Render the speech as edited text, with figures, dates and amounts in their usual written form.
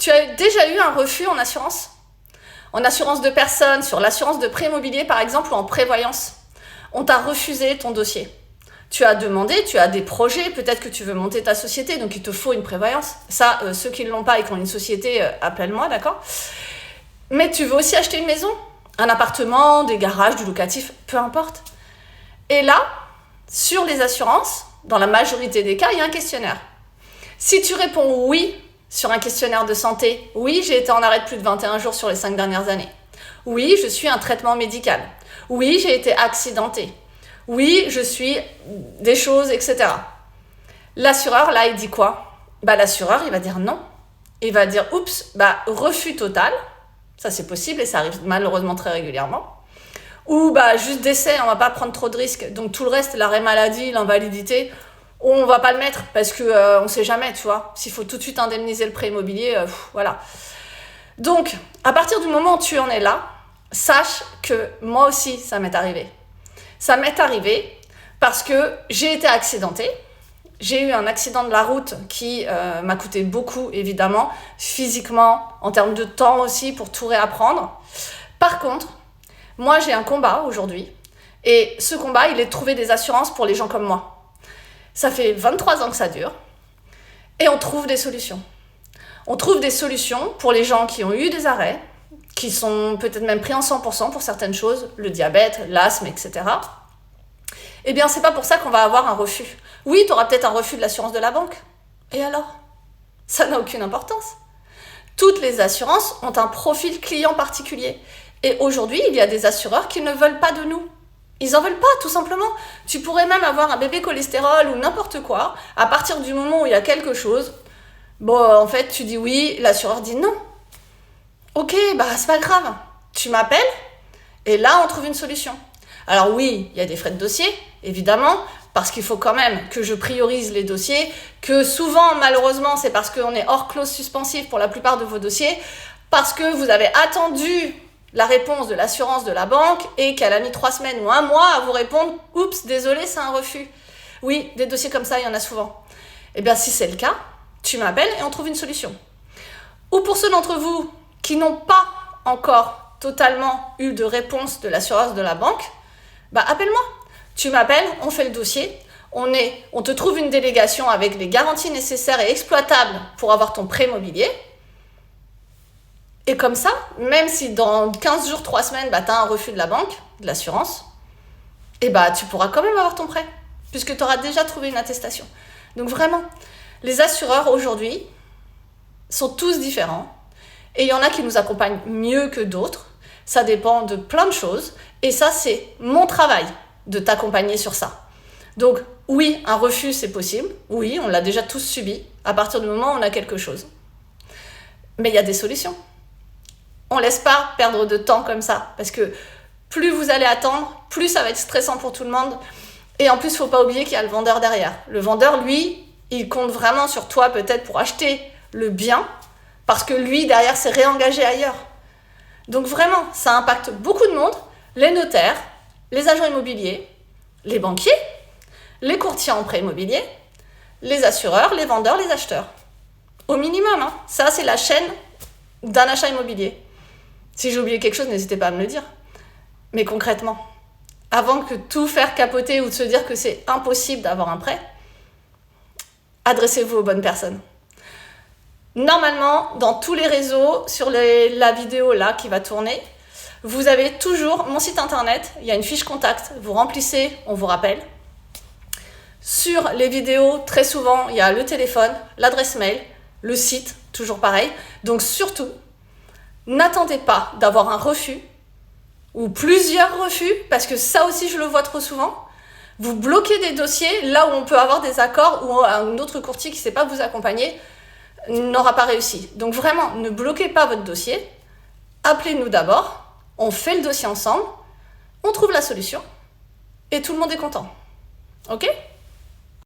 Tu as déjà eu un refus en assurance? En assurance de personnes, sur l'assurance de prêt immobilier par exemple, ou en prévoyance. On t'a refusé ton dossier. Tu as demandé, tu as des projets, peut-être que tu veux monter ta société, donc il te faut une prévoyance. Ça, ceux qui ne l'ont pas et qui ont une société, appelle-moi, d'accord? Mais tu veux aussi acheter une maison, un appartement, des garages, du locatif, peu importe. Et là, sur les assurances, dans la majorité des cas, il y a un questionnaire. Si tu réponds oui sur un questionnaire de santé, oui, j'ai été en arrêt de plus de 21 jours sur les 5 dernières années. Oui, je suis un traitement médical. Oui, j'ai été accidenté. Oui, je suis des choses, etc. L'assureur, là, il dit quoi? L'assureur, il va dire non. Il va dire, oups, refus total. Ça, c'est possible et ça arrive malheureusement très régulièrement. Ou juste décès, on va pas prendre trop de risques. Donc tout le reste, l'arrêt maladie, l'invalidité, on va pas le mettre parce que on sait jamais, tu vois. S'il faut tout de suite indemniser le prêt immobilier, voilà. Donc, à partir du moment où tu en es là, sache que moi aussi, ça m'est arrivé. Ça m'est arrivé parce que j'ai été accidentée. J'ai eu un accident de la route qui m'a coûté beaucoup, évidemment, physiquement, en termes de temps aussi, pour tout réapprendre. Par contre, moi, j'ai un combat aujourd'hui. Et ce combat, il est de trouver des assurances pour les gens comme moi. Ça fait 23 ans que ça dure. Et on trouve des solutions. On trouve des solutions pour les gens qui ont eu des arrêts, qui sont peut-être même pris en 100% pour certaines choses, le diabète, l'asthme, etc. Eh bien, c'est pas pour ça qu'on va avoir un refus. Oui, tu auras peut-être un refus de l'assurance de la banque. Et alors? Ça n'a aucune importance. Toutes les assurances ont un profil client particulier. Et aujourd'hui, il y a des assureurs qui ne veulent pas de nous. Ils en veulent pas, tout simplement. Tu pourrais même avoir un bébé cholestérol ou n'importe quoi. À partir du moment où il y a quelque chose, en fait, tu dis oui, l'assureur dit non. Ok, c'est pas grave. Tu m'appelles et là, on trouve une solution. Alors oui, il y a des frais de dossier, évidemment, parce qu'il faut quand même que je priorise les dossiers, que souvent, malheureusement, c'est parce qu'on est hors clause suspensive pour la plupart de vos dossiers, parce que vous avez attendu la réponse de l'assurance de la banque et qu'elle a mis 3 semaines ou 1 mois à vous répondre « Oups, désolé, c'est un refus ». Oui, des dossiers comme ça, il y en a souvent. Eh bien, si c'est le cas, tu m'appelles et on trouve une solution. Ou pour ceux d'entre vous qui n'ont pas encore totalement eu de réponse de l'assurance de la banque, appelle-moi. Tu m'appelles, on fait le dossier, on te trouve une délégation avec les garanties nécessaires et exploitables pour avoir ton prêt immobilier. Et comme ça, même si dans 15 jours, 3 semaines, tu as un refus de la banque, de l'assurance, tu pourras quand même avoir ton prêt, puisque tu auras déjà trouvé une attestation. Donc vraiment, les assureurs aujourd'hui sont tous différents. Et il y en a qui nous accompagnent mieux que d'autres. Ça dépend de plein de choses. Et ça, c'est mon travail de t'accompagner sur ça. Donc oui, un refus, c'est possible. Oui, on l'a déjà tous subi à partir du moment où on a quelque chose. Mais il y a des solutions. On ne laisse pas perdre de temps comme ça. Parce que plus vous allez attendre, plus ça va être stressant pour tout le monde. Et en plus, il ne faut pas oublier qu'il y a le vendeur derrière. Le vendeur, lui, il compte vraiment sur toi peut-être pour acheter le bien, parce que lui, derrière, s'est réengagé ailleurs. Donc vraiment, ça impacte beaucoup de monde, les notaires, les agents immobiliers, les banquiers, les courtiers en prêt immobilier, les assureurs, les vendeurs, les acheteurs. Au minimum, ça c'est la chaîne d'un achat immobilier. Si j'ai oublié quelque chose, n'hésitez pas à me le dire. Mais concrètement, avant que tout faire capoter ou de se dire que c'est impossible d'avoir un prêt, adressez-vous aux bonnes personnes. Normalement, dans tous les réseaux, sur la vidéo là qui va tourner, vous avez toujours mon site internet, il y a une fiche contact, vous remplissez, on vous rappelle. Sur les vidéos, très souvent, il y a le téléphone, l'adresse mail, le site, toujours pareil. Donc surtout, n'attendez pas d'avoir un refus ou plusieurs refus, parce que ça aussi je le vois trop souvent. Vous bloquez des dossiers là où on peut avoir des accords ou un autre courtier qui ne sait pas vous accompagner n'aura pas réussi. Donc vraiment, ne bloquez pas votre dossier. Appelez-nous d'abord, on fait le dossier ensemble, on trouve la solution et tout le monde est content. Ok ?